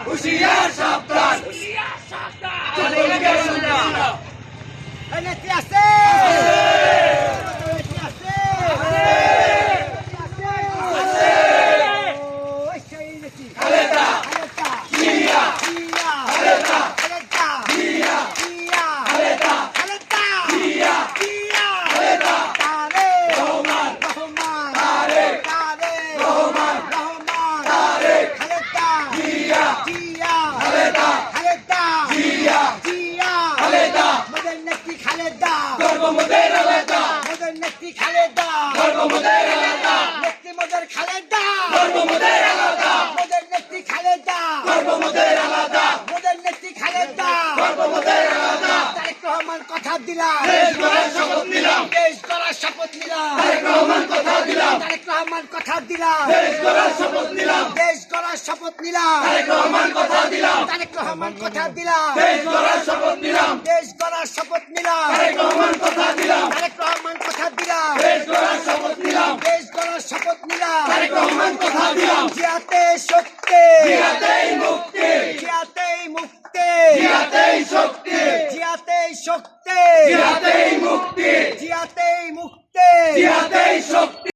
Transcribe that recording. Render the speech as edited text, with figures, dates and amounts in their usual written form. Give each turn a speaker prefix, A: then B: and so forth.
A: হুঁশিয়ার সাবধান
B: নেত্রী আছে
A: খালেদা জিয়া খালেদা জিয়া খালেদা জিয়া খালেদা রহমান তারেক রহমান তারেক জিয়া খালেদা জিয়া খালেদা গর্ব মোদের আলাদা গর্ব মোদের আলাদা গর্ব মোদের আলাদা গর্ব মোদের আলাদা গর্ব মোদের আলাদা
B: কথা দিলাম
A: দেশ গড়ার শপথ নিলাম
B: দেশ করার শপথ নিলাম
A: তারেক রহমান কথা দিলাম
B: তারেক রহমান কথা দিলাম
A: দেশ গড়ার শপথ নিলাম
B: দেশ করার শপথ নিলাম
A: তারেক রহমান কথা দিলাম
B: তারেক রহমান কথা দিলাম
A: দেশ গড়ার শপথ নিলাম
B: দেশ করার শপথ নিলাম
A: তারেক রহমান কথা দিলাম
B: তারেক রহমান কথা দিলাম
A: দেশ গড়ার শপথ নিলাম
B: দেশ করার শপথ নিলাম
A: তারেক রহমান কথা দিলাম
B: জিয়াতে সত্যে
A: জিয়াতে